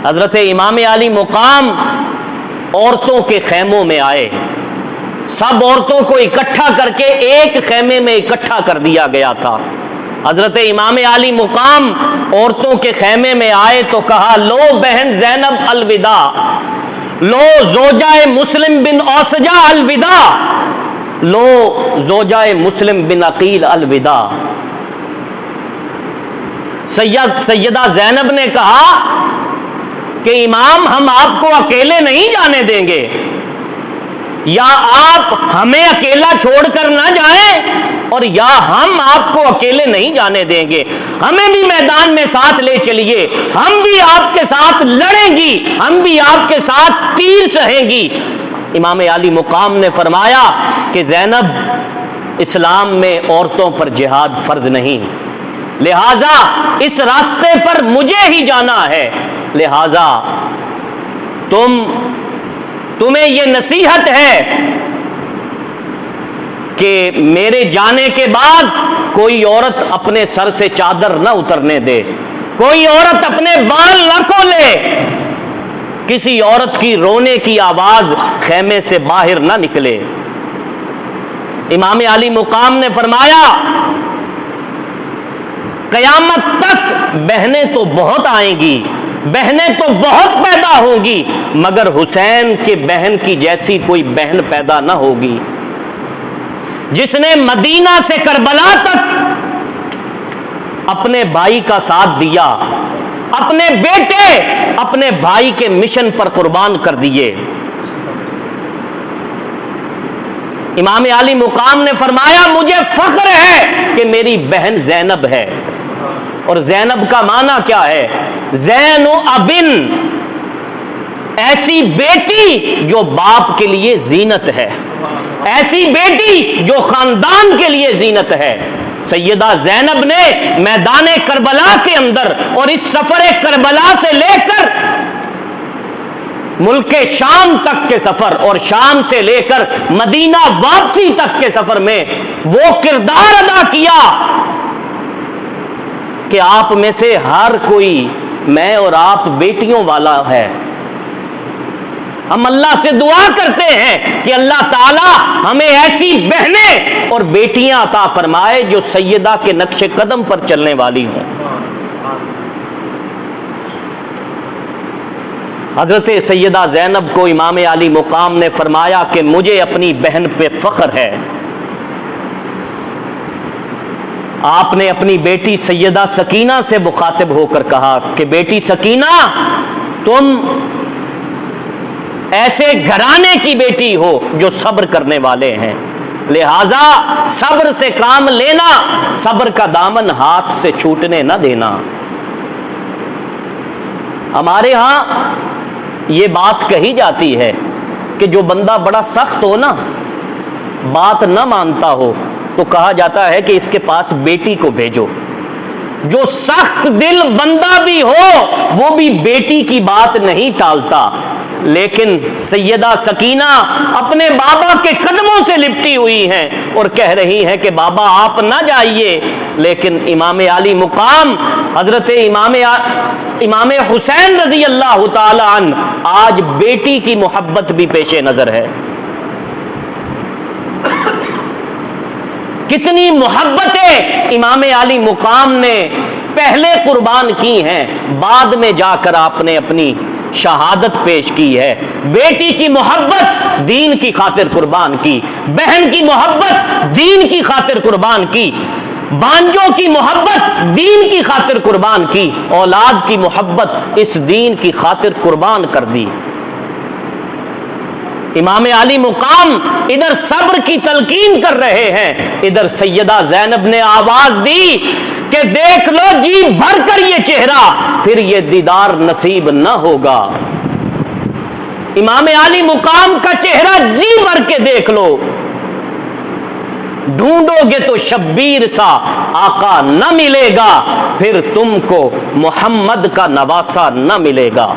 हजरत इमाम अली मुकाम औरतों के खेमों में आए, सब औरतों को इकट्ठा करके एक खेमे में इकट्ठा कर दिया गया था। हजरत इमाम अली मुकाम औरतों के खेमे में आए तो कहा, लो बहन ज़ैनब अलविदा, लो ज़ोजाए मुस्लिम बिन औसजा अलविदा, लो ज़ोजाए मुस्लिम बिन अकील अलविदा। सैयदा ज़ैनब ने कहा कि इमाम, हम आपको अकेले नहीं जाने देंगे, या आप हमें अकेला छोड़कर ना जाएं और या हम आपको अकेले नहीं जाने देंगे, हमें भी मैदान में साथ ले चलिए, हम भी आपके साथ लड़ेंगी, हम भी आपके साथ तीर सहेंगी। इमाम अली मुकाम ने फरमाया कि ज़ैनब, इस्लाम में औरतों पर जिहाद फर्ज नहीं, लिहाजा इस रास्ते पर मुझे ही जाना है, लिहाजा तुम्हें यह नसीहत है कि मेरे जाने के बाद कोई औरत अपने सर से चादर न उतरने दे, कोई औरत अपने बाल न खोले, किसी औरत की रोने की आवाज खेमे से बाहर न निकले। इमाम अली मुकाम ने फरमाया, कयामत तक बहनें तो बहुत आएंगी, बहनें तो बहुत पैदा होंगी, मगर हुसैन के बहन की जैसी कोई बहन पैदा ना होगी, जिसने मदीना से करबला तक अपने भाई का साथ दिया, अपने बेटे अपने भाई के मिशन पर कुर्बान कर दिए। इमाम अली मुकाम ने फरमाया, मुझे फख्र है कि मेरी बहन ज़ैनब है। और ज़ैनब का माना क्या है? ज़ैनु अबिन, ऐसी बेटी जो बाप के लिए जीनत है, ऐसी बेटी जो खानदान के लिए जीनत है। सैयदा ज़ैनब ने मैदान करबला के अंदर और इस सफर करबला से लेकर मुल्क शाम तक के सफर और शाम से लेकर मदीना वापसी तक के सफर में वो किरदार अदा किया कि आप में से हर कोई, मैं और आप, बेटियों वाला है। हम अल्लाह से दुआ करते हैं कि अल्लाह ताला हमें ऐसी बहनें और बेटियां अता फरमाए जो सैयदा के नक्शे कदम पर चलने वाली हों। हजरत सैयदा ज़ैनब को इमाम अली मुकाम ने फरमाया कि मुझे अपनी बहन पे फख्र है। आपने अपनी बेटी सैयदा सकीना से मुखातिब होकर कहा कि बेटी सकीना, तुम ऐसे घराने की बेटी हो जो सब्र करने वाले हैं, लिहाजा सब्र से काम लेना, सब्र का दामन हाथ से छूटने न देना। हमारे यहां ये बात कही जाती है कि जो बंदा बड़ा सख्त हो ना, बात न मानता हो, तो कहा जाता है कि इसके पास बेटी को भेजो। जो सख्त दिल बंदा भी हो वो भी बेटी की बात नहीं टालता। लेकिन सैयदा सकीना अपने बाबा के कदमों से लिपटी हुई हैं और कह रही हैं कि बाबा आप ना जाइए। लेकिन इमाम अली मुकाम हजरत इमाम हुसैन रजी अल्लाह ताला अन्हु आज बेटी की मोहब्बत भी पेशे नजर है। कितनी मोहब्बतें इमाम अली मुकाम ने पहले कुर्बान की हैं, बाद में जाकर आपने अपनी शहादत पेश की है। बेटी की मोहब्बत दीन की खातिर कुर्बान की, बहन की मोहब्बत दीन की खातिर कुर्बान की, बांजों की मोहब्बत दीन की खातिर कुर्बान की, औलाद की मोहब्बत इस दीन की खातिर कुर्बान कर दी। इमाम अली मुकाम इधर सब्र की तलकीन कर रहे हैं, इधर सैयदा ज़ैनब ने आवाज दी कि देख लो जी भर कर ये चेहरा, फिर ये दीदार नसीब न होगा। इमाम अली मुकाम का चेहरा जी भर के देख लो, ढूंढोगे तो शब्बीर सा आका न मिलेगा, फिर तुमको मोहम्मद का नवासा न मिलेगा।